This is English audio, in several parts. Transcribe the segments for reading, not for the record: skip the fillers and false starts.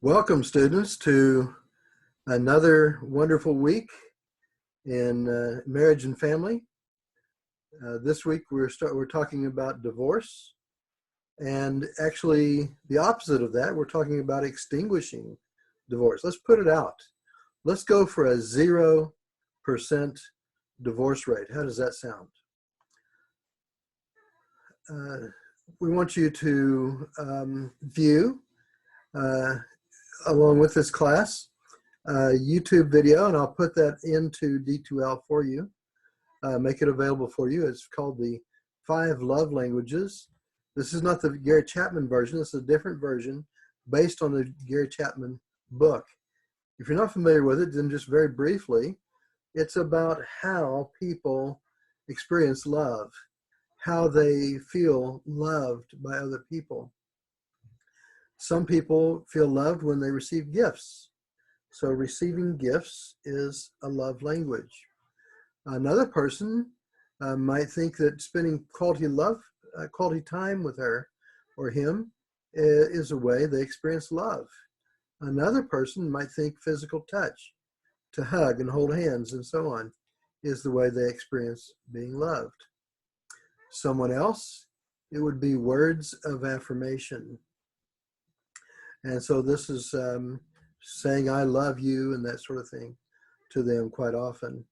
Welcome, students, to another wonderful week in marriage and family. This week we're talking about divorce, and actually the opposite of that, we're talking about extinguishing divorce. Let's put it out. Let's go for a 0% divorce rate. How does that sound? We want you to view along with this class, YouTube video, and I'll put that into D2L for you, make it available for you. It's called the 5 Love Languages. This is not the Gary Chapman version. This is a different version based on the Gary Chapman book. If you're not familiar with it, then just very briefly, it's about how people experience love, how they feel loved by other people. Some people feel loved when they receive gifts. So receiving gifts is a love language. Another person might think that spending quality time with her or him is a way they experience love. Another person might think physical touch, to hug and hold hands and so on, is the way they experience being loved. Someone else, it would be words of affirmation. And so this is saying, I love you, and that sort of thing to them quite often.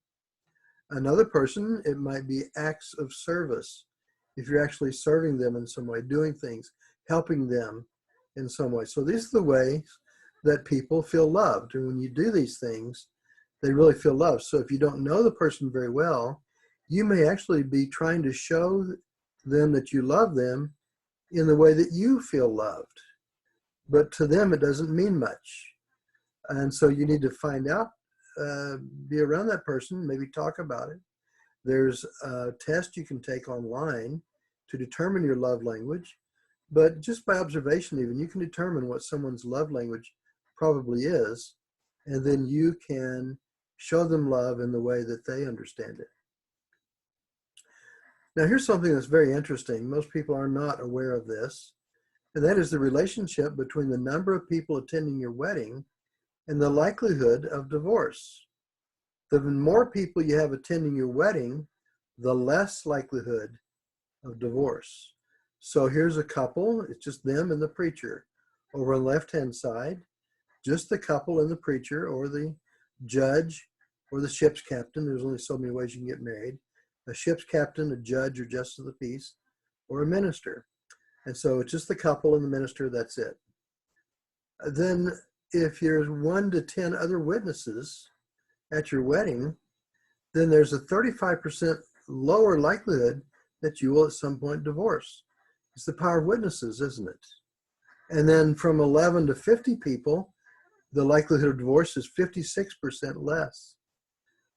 Another person, it might be acts of service. If you're actually serving them in some way, doing things, helping them in some way. So these are the ways that people feel loved. And when you do these things, they really feel loved. So if you don't know the person very well, you may actually be trying to show them that you love them in the way that you feel loved. But to them, it doesn't mean much. And so you need to find out, be around that person, maybe talk about it. There's a test you can take online to determine your love language. But just by observation even, you can determine what someone's love language probably is. And then you can show them love in the way that they understand it. Now, here's something that's very interesting. Most people are not aware of this. And that is the relationship between the number of people attending your wedding and the likelihood of divorce. The more people you have attending your wedding, the less likelihood of divorce. So here's a couple, it's just them and the preacher. Over on the left-hand side, just the couple and the preacher, or the judge, or the ship's captain. There's only so many ways you can get married. A ship's captain, a judge, or justice of the peace, or a minister. And so it's just the couple and the minister, that's it. Then if there's 1 to 10 other witnesses at your wedding, then there's a 35% lower likelihood that you will at some point divorce. It's the power of witnesses, isn't it? And then from 11 to 50 people, the likelihood of divorce is 56% less.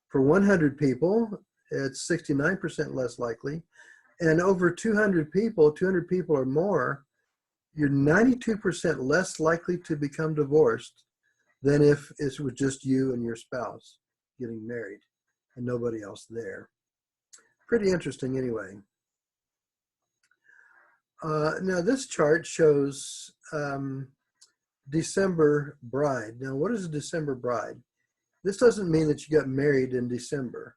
For 100 people, it's 69% less likely. And over 200 people or more, you're 92% less likely to become divorced than if it was just you and your spouse getting married and nobody else there. Pretty interesting anyway. Now this chart shows December bride. Now what is a December bride? This doesn't mean that you got married in December.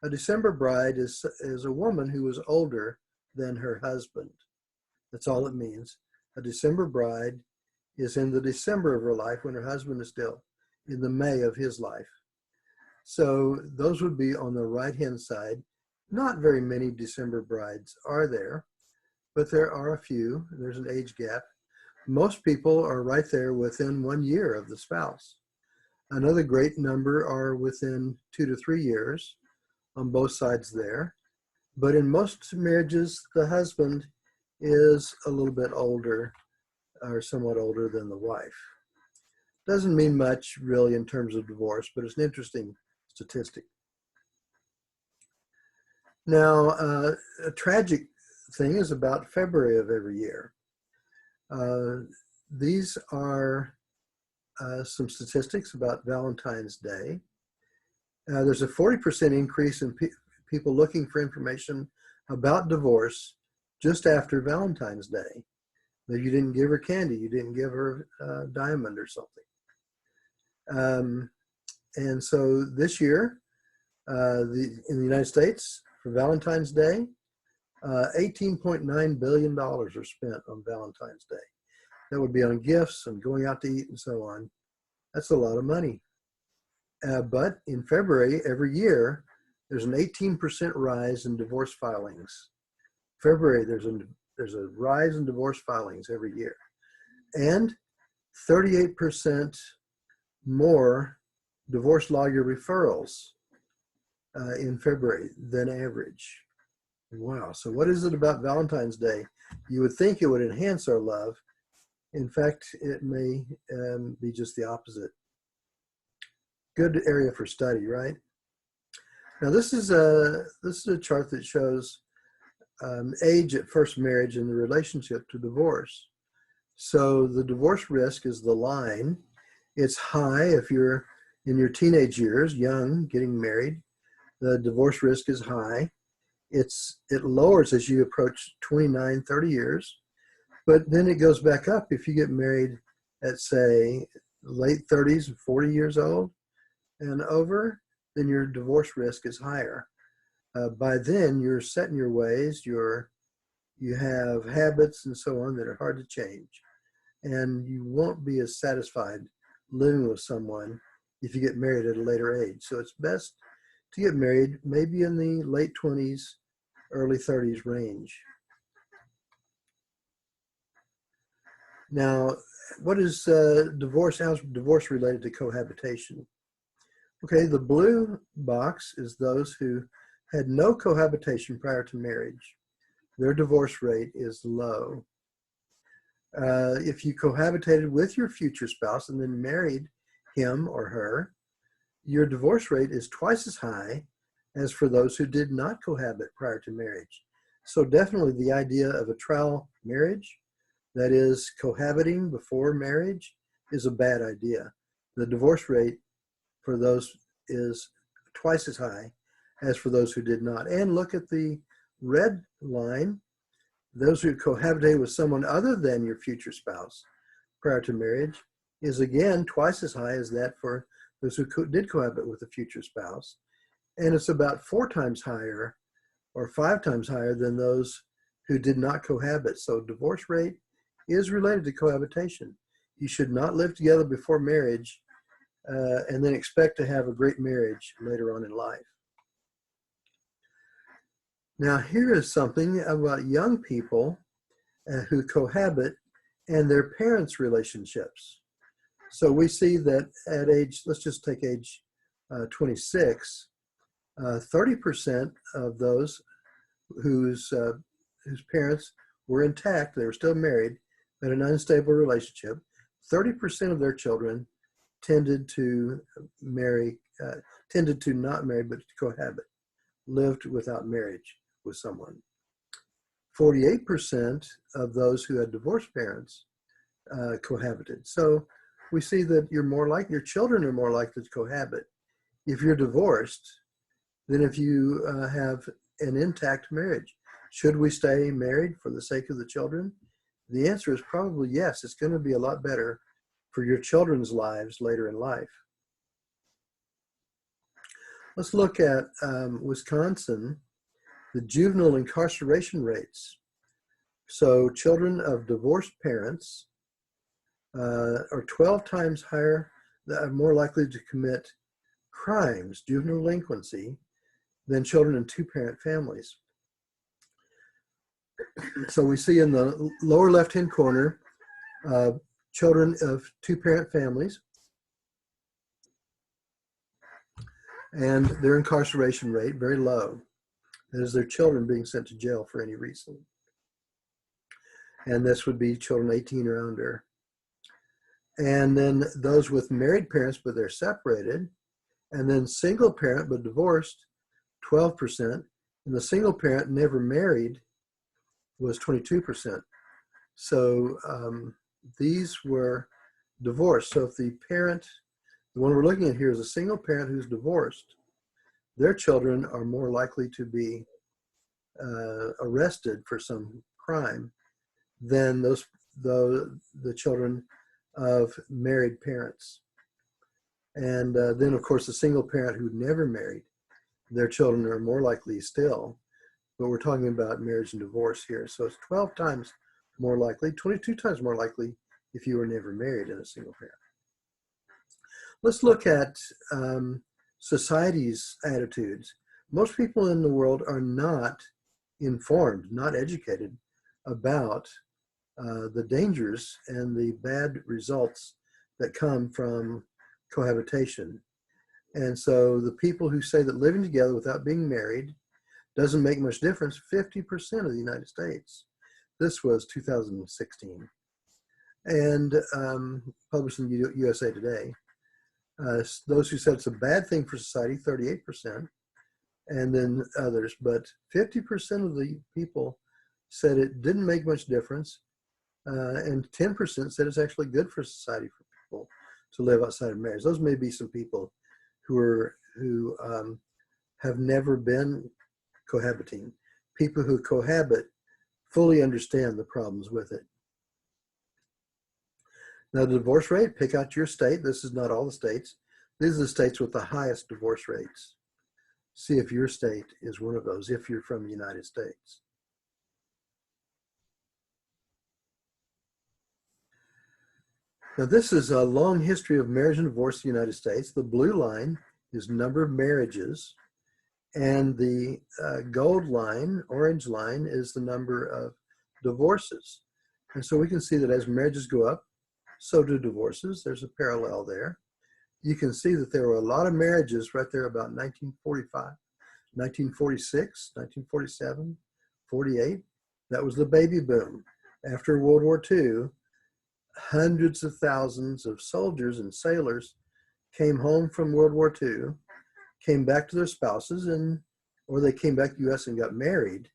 A December bride is a woman who was older than her husband. That's all it means. A December bride is in the December of her life when her husband is still in the May of his life. So those would be on the right-hand side. Not very many December brides are there, but there are a few. There's an age gap. Most people are right there within 1 year of the spouse. Another great number are within 2 to 3 years. On both sides there. But in most marriages, the husband is a little bit older or somewhat older than the wife. Doesn't mean much really in terms of divorce, but it's an interesting statistic. Now, a tragic thing is about February of every year. These are some statistics about Valentine's Day. There's a 40% increase in people looking for information about divorce just after Valentine's Day. Maybe you didn't give her candy. You didn't give her a diamond or something. And so this year, in the United States, for Valentine's Day, $18.9 billion are spent on Valentine's Day. That would be on gifts and going out to eat and so on. That's a lot of money. But in February, every year, there's an 18% rise in divorce filings. February, there's a rise in divorce filings every year. And 38% more divorce lawyer referrals in February than average. Wow. So what is it about Valentine's Day? You would think it would enhance our love. In fact, it may be just the opposite. Good area for study, right? Now this is a chart that shows age at first marriage and the relationship to divorce. So the divorce risk is the line. It's high if you're in your teenage years, young, getting married. The divorce risk is high. It lowers as you approach 29, 30 years, but then it goes back up if you get married at, say, late 30s, 40 years old and over, then your divorce risk is higher. By then, you're set in your ways, you have habits and so on that are hard to change, and you won't be as satisfied living with someone if you get married at a later age. So it's best to get married maybe in the late 20s, early 30s range. Now, what is divorce? How's divorce related to cohabitation? Okay, the blue box is those who had no cohabitation prior to marriage. Their divorce rate is low. If you cohabitated with your future spouse and then married him or her, your divorce rate is twice as high as for those who did not cohabit prior to marriage. So definitely the idea of a trial marriage, that is cohabiting before marriage, is a bad idea. The divorce rate for those is twice as high as for those who did not. And look at the red line. Those who cohabitate with someone other than your future spouse prior to marriage is again twice as high as that for those who did cohabit with a future spouse. And it's about 4 times higher or 5 times higher than those who did not cohabit. So divorce rate is related to cohabitation. You should not live together before marriage and then expect to have a great marriage later on in life. Now here is something about young people who cohabit and their parents' relationships. So we see that at age, let's just take age 26, 30% of those whose parents were intact, they were still married, but in an unstable relationship, 30% of their children tended to not marry, but to cohabit, lived without marriage with someone. 48% of those who had divorced parents cohabited. So we see that your children are more likely to cohabit if you're divorced than if you have an intact marriage. Should we stay married for the sake of the children? The answer is probably yes. It's going to be a lot better for your children's lives later in life. Let's look at Wisconsin, the juvenile incarceration rates. So children of divorced parents are 12 times higher, more likely to commit crimes, juvenile delinquency, than children in 2-parent families. So we see in the lower left-hand corner, children of 2-parent families and their incarceration rate, very low. That is, their children being sent to jail for any reason. And this would be children 18 or under. And then those with married parents, but they're separated, and then single parent, but divorced, 12%, and the single parent never married was 22%. So these were divorced. So if the parent, the one we're looking at here is a single parent who's divorced, their children are more likely to be arrested for some crime than those the children of married parents. And then, of course, a single parent who never married, their children are more likely still. But we're talking about marriage and divorce here. So it's 12 times more likely, 22 times more likely if you were never married in a single parent. Let's look at society's attitudes. Most people in the world are not informed, not educated about the dangers and the bad results that come from cohabitation. And so the people who say that living together without being married doesn't make much difference, 50% of the United States. This was 2016. And published in USA Today. Those who said it's a bad thing for society, 38%, and then others. But 50% of the people said it didn't make much difference, and 10% said it's actually good for society for people to live outside of marriage. Those may be some people who have never been cohabiting. People who cohabit fully understand the problems with it. Now, the divorce rate, pick out your state. This is not all the states. These are the states with the highest divorce rates. See if your state is one of those, if you're from the United States. Now, this is a long history of marriage and divorce in the United States. The blue line is number of marriages, and the gold line, orange line, is the number of divorces. And so we can see that as marriages go up, so do divorces. There's a parallel there. You can see that there were a lot of marriages right there about 1945, 1946, 1947, 48. That was the baby boom. After World War II, hundreds of thousands of soldiers and sailors came home from World War II, came back to their spouses, or they came back to the U.S. and got married.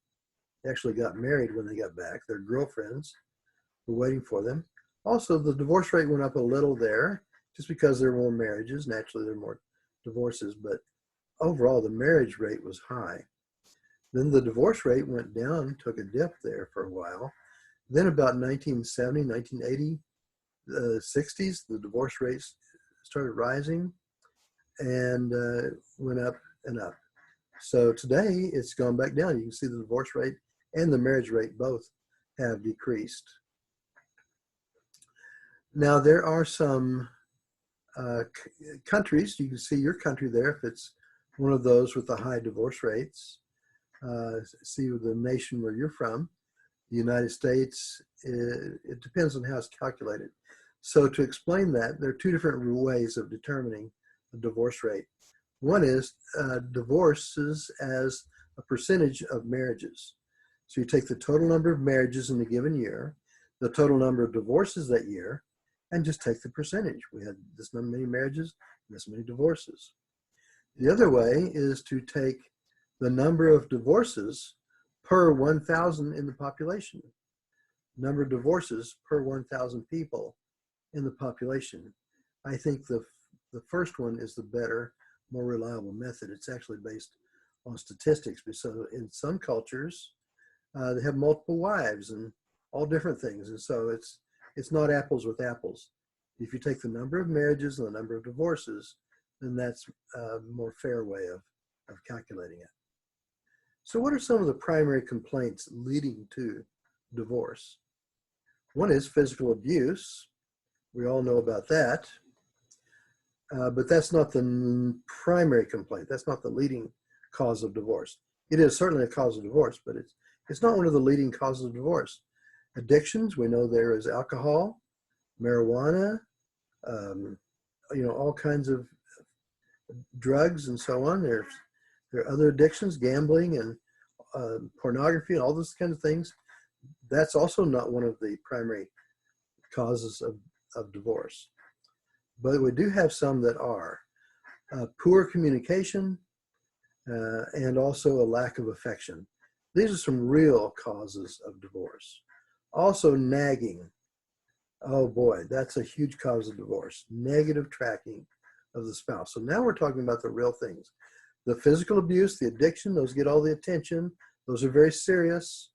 They actually got married when they got back. Their girlfriends were waiting for them. Also, the divorce rate went up a little there, just because there were more marriages. Naturally, there were more divorces, but overall, the marriage rate was high. Then the divorce rate went down, took a dip there for a while. Then about 1970, 1980, the 60s, the divorce rates started rising and went up and up. So today, it's gone back down. You can see the divorce rate and the marriage rate both have decreased. Now, there are some countries, you can see your country there if it's one of those with the high divorce rates. See the nation where you're from. The United States, it depends on how it's calculated. So to explain that, there are two different ways of determining the divorce rate. One is divorces as a percentage of marriages. So you take the total number of marriages in a given year, the total number of divorces that year, and just take the percentage. We had this many marriages, this many divorces. The other way is to take the number of divorces per 1,000 in the population. Number of divorces per 1,000 people in the population. I think the first one is the better, more reliable method. It's actually based on statistics. So in some cultures, they have multiple wives and all different things. And so it's not apples with apples. If you take the number of marriages and the number of divorces, then that's a more fair way of calculating it. So what are some of the primary complaints leading to divorce? One is physical abuse. We all know about that. But that's not the primary complaint. That's not the leading cause of divorce. It is certainly a cause of divorce, but it's not one of the leading causes of divorce. Addictions, we know there is alcohol, marijuana, all kinds of drugs and so on. There are other addictions, gambling and pornography and all those kinds of things. That's also not one of the primary causes of divorce. But we do have some that are. Poor communication and also a lack of affection. These are some real causes of divorce. Also nagging. Oh boy, that's a huge cause of divorce. Negative tracking of the spouse. So now we're talking about the real things. The physical abuse, the addiction, those get all the attention. Those are very serious.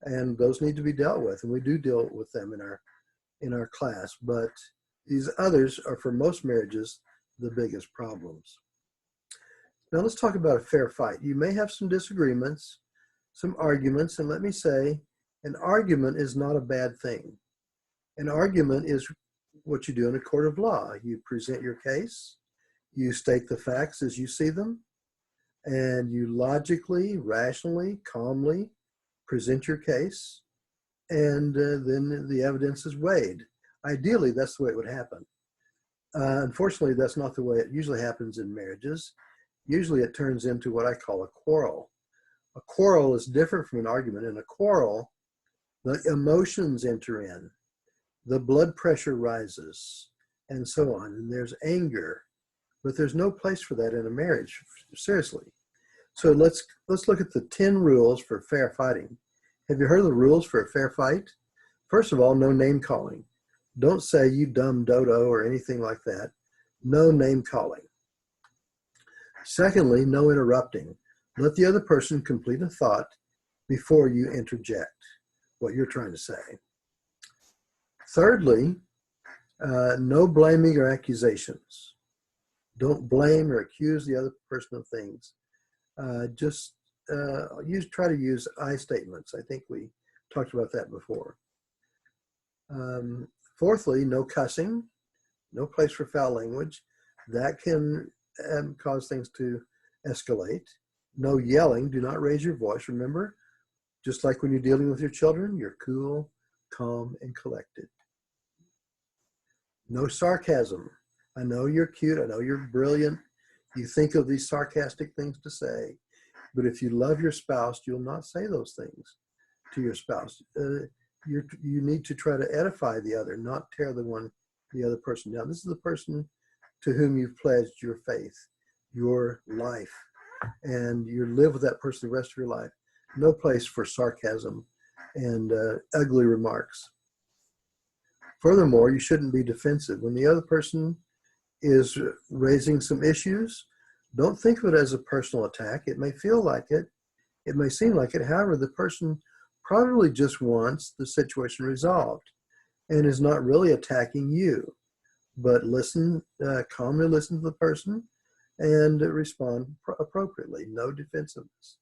and those need to be dealt with, and we do deal with them in our class. But these others are, for most marriages, the biggest problems. Now let's talk about a fair fight. You may have some disagreements, some arguments, and let me say, an argument is not a bad thing. An argument is what you do in a court of law. You present your case, you state the facts as you see them, and you logically, rationally, calmly present your case, and then the evidence is weighed. Ideally, that's the way it would happen. Unfortunately, that's not the way it usually happens in marriages. Usually it turns into what I call a quarrel. A quarrel is different from an argument. In a quarrel, the emotions enter in, the blood pressure rises, and so on, and there's anger. But there's no place for that in a marriage, seriously. So let's look at the 10 rules for fair fighting. Have you heard of the rules for a fair fight? First of all, no name calling. Don't say you dumb dodo or anything like that. No name calling. Secondly, no interrupting. Let the other person complete a thought before you interject what you're trying to say. Thirdly, no blaming or accusations. Don't blame or accuse the other person of things. Try to use I statements. I think we talked about that before. Fourthly, no cussing, no place for foul language. That can cause things to escalate. No yelling. Do not raise your voice. Remember, just like when you're dealing with your children, you're cool, calm, and collected. No sarcasm. I know you're cute. I know you're brilliant. You think of these sarcastic things to say. But if you love your spouse, you'll not say those things to your spouse. You need to try to edify the other, not tear the other person down. This is the person to whom you've pledged your faith, your life, and you live with that person the rest of your life. No place for sarcasm and ugly remarks. Furthermore, you shouldn't be defensive. When the other person is raising some issues, don't think of it as a personal attack. It may feel like it. It may seem like it. However, the person probably just wants the situation resolved and is not really attacking you. But listen, calmly listen to the person and respond appropriately. No defensiveness.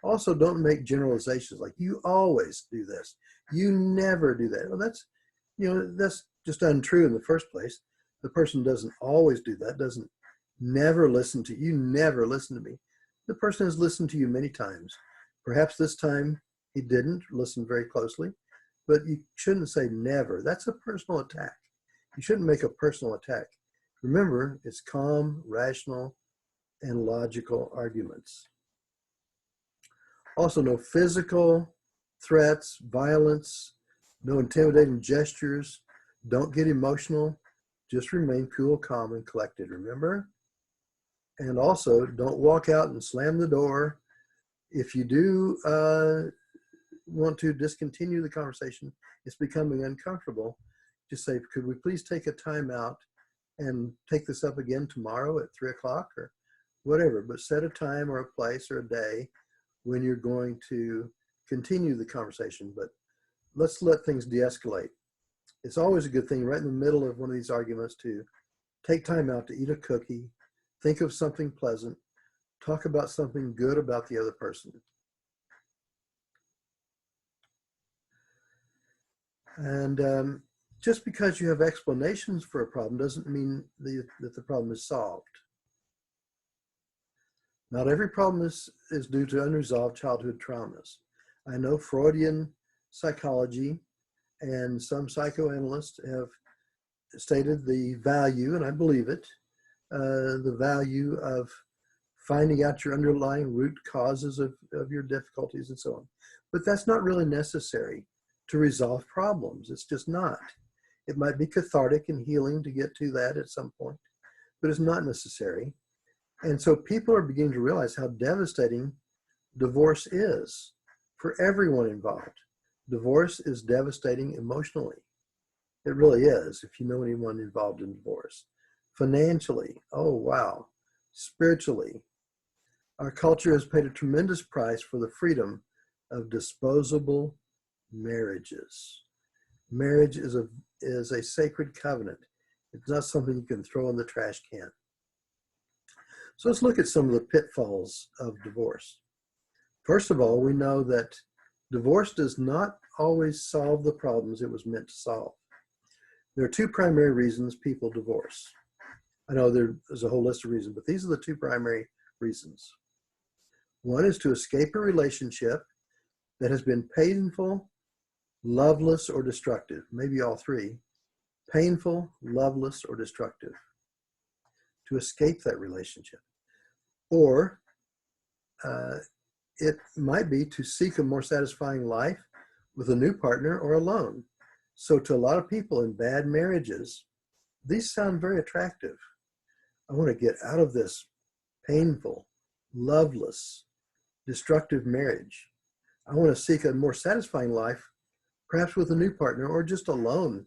Also, don't make generalizations like you always do this. You never do that. Well, that's just untrue in the first place. The person doesn't always do that, doesn't never listen to you, never listen to me. The person has listened to you many times. Perhaps this time he didn't listen very closely, but you shouldn't say never. That's a personal attack. You shouldn't make a personal attack. Remember, it's calm, rational, and logical arguments. Also, no physical threats, violence, no intimidating gestures. Don't get emotional. Just remain cool, calm, and collected, remember? And also, don't walk out and slam the door. If you do want to discontinue the conversation, it's becoming uncomfortable, just say, could we please take a time out and take this up again tomorrow at 3 o'clock or whatever, but set a time or a place or a day when you're going to continue the conversation. But let's let things de-escalate. It's always a good thing right in the middle of one of these arguments to take time out to eat a cookie, think of something pleasant, talk about something good about the other person. And just because you have explanations for a problem doesn't mean that the problem is solved. Not every problem is due to unresolved childhood traumas. I know Freudian psychology and some psychoanalysts have stated the value, and I believe it, the value of finding out your underlying root causes of your difficulties and so on. But that's not really necessary to resolve problems. It's just not. It might be cathartic and healing to get to that at some point, but it's not necessary. And so people are beginning to realize how devastating divorce is for everyone involved. Divorce is devastating emotionally. It really is, if you know anyone involved in divorce. Financially, oh wow. Spiritually, our culture has paid a tremendous price for the freedom of disposable marriages. Marriage is a sacred covenant. It's not something you can throw in the trash can. So let's look at some of the pitfalls of divorce. First of all, we know that divorce does not always solve the problems it was meant to solve. There are two primary reasons people divorce. I know there's a whole list of reasons, but these are the two primary reasons. One is to escape a relationship that has been painful, loveless, or destructive. Maybe all three. Painful, loveless, or destructive. To escape that relationship. Or it might be to seek a more satisfying life with a new partner or alone. So to a lot of people in bad marriages, these sound very attractive. I want to get out of this painful, loveless, destructive marriage. I want to seek a more satisfying life, perhaps with a new partner or just alone.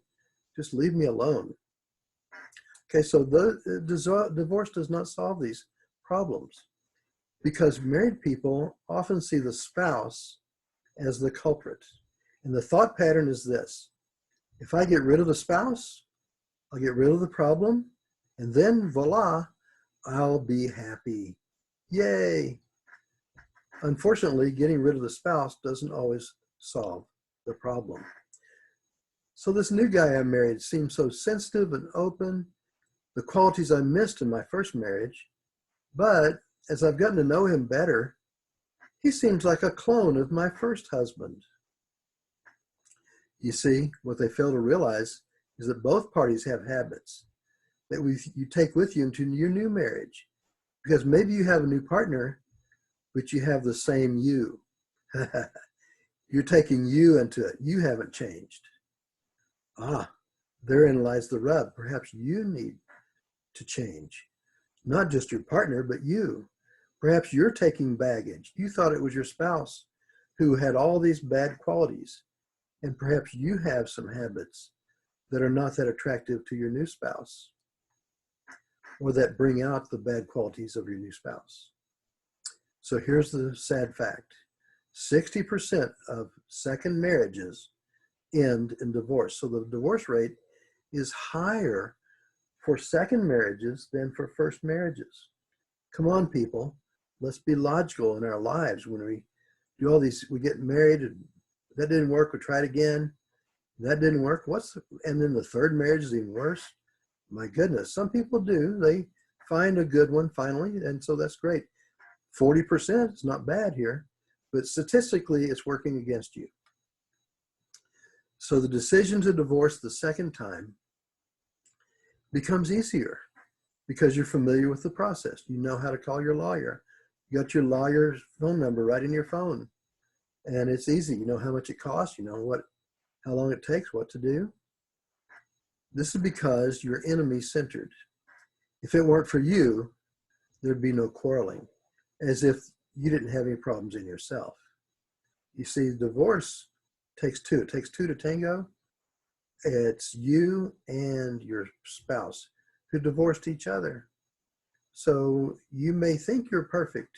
Just leave me alone. Okay, so the divorce does not solve these problems because married people often see the spouse as the culprit. And the thought pattern is this: if I get rid of the spouse, I'll get rid of the problem, and then voila, I'll be happy. Yay! Unfortunately, getting rid of the spouse doesn't always solve the problem. So this new guy I married seems so sensitive and open, the qualities I missed in my first marriage, but as I've gotten to know him better, he seems like a clone of my first husband. You see, what they fail to realize is that both parties have habits that you take with you into your new marriage. Because maybe you have a new partner, but you have the same you. You're taking you into it. You haven't changed. Therein lies the rub. Perhaps you need to change. Not just your partner, but you. Perhaps you're taking baggage. You thought it was your spouse who had all these bad qualities. And perhaps you have some habits that are not that attractive to your new spouse, or that bring out the bad qualities of your new spouse. So here's the sad fact. 60% of second marriages end in divorce. So the divorce rate is higher for second marriages than for first marriages. Come on, people. Let's be logical in our lives. When we do all these, we get married and that didn't work, we try it again. That didn't work. And then the third marriage is even worse. My goodness, some people do. They find a good one finally, and so that's great. 40% is not bad here, but statistically it's working against you. So the decision to divorce the second time becomes easier because you're familiar with the process. You know how to call your lawyer. You got your lawyer's phone number right in your phone, and it's easy. You know how much it costs. You know how long it takes, what to do. This is because you're enemy-centered. If it weren't for you, there'd be no quarreling, as if you didn't have any problems in yourself. You see, divorce takes two. It takes two to tango. It's you and your spouse who divorced each other. So you may think you're perfect,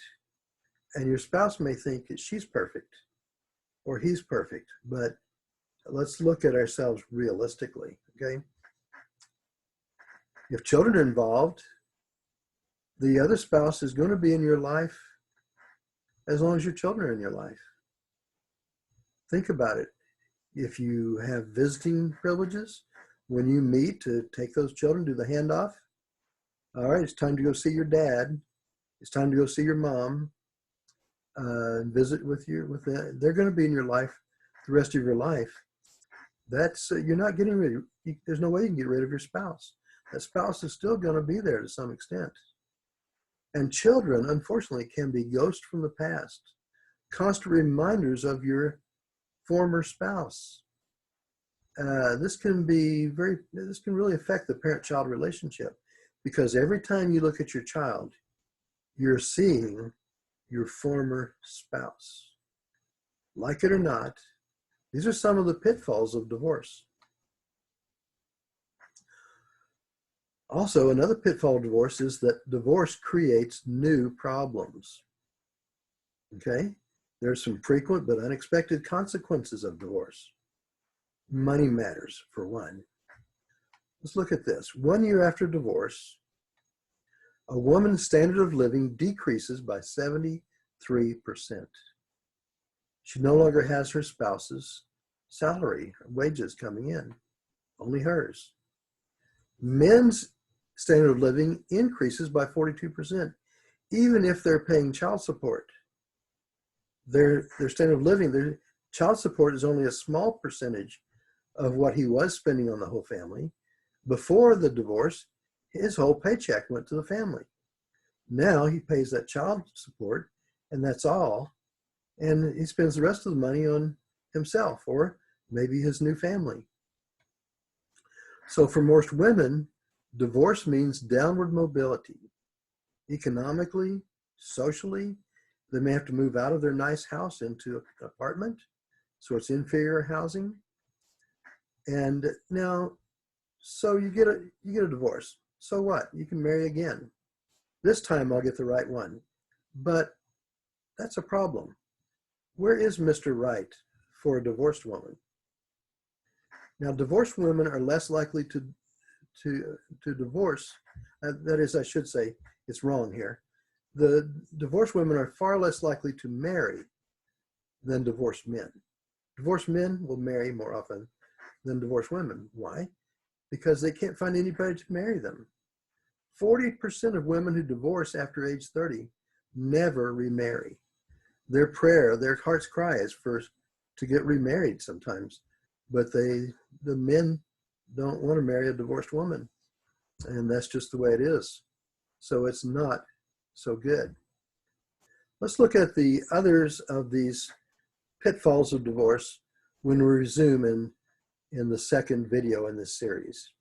and your spouse may think that she's perfect or he's perfect, but let's look at ourselves realistically, okay? If children are involved, the other spouse is going to be in your life as long as your children are in your life. Think about it. If you have visiting privileges, when you meet to take those children, do the handoff. All right, it's time to go see your dad. It's time to go see your mom and visit with them. They're going to be in your life the rest of your life. That's you're not getting rid of. There's no way you can get rid of your spouse. That spouse is still going to be there to some extent. And children, unfortunately, can be ghosts from the past, constant reminders of your former spouse. This can really affect the parent-child relationship, because every time you look at your child, you're seeing your former spouse. Like it or not, these are some of the pitfalls of divorce. Also, another pitfall of divorce is that divorce creates new problems. Okay? There's some frequent but unexpected consequences of divorce. Money matters, for one. Let's look at this. 1 year after divorce, a woman's standard of living decreases by 73%. She no longer has her spouse's salary, wages coming in, only hers. Men's standard of living increases by 42%, even if they're paying child support. Their standard of living, their child support is only a small percentage of what he was spending on the whole family. Before the divorce, his whole paycheck went to the family. Now he pays that child support, and that's all. And he spends the rest of the money on himself or maybe his new family. So for most women, divorce means downward mobility. Economically, socially, they may have to move out of their nice house into an apartment, so it's inferior housing. And now, so you get a divorce. So what? You can marry again. This time I'll get the right one. But that's a problem. Where is Mr. Right for a divorced woman? Now, divorced women are less likely to divorce. That is, I should say, it's wrong here. The divorced women are far less likely to marry than divorced men. Divorced men will marry more often than divorced women. Why? Because they can't find anybody to marry them. 40% of women who divorce after age 30 never remarry. Their prayer, their heart's cry is to get remarried sometimes, but the men don't want to marry a divorced woman, and that's just the way it is. So it's not so good. Let's look at the others of these pitfalls of divorce when we resume in the second video in this series.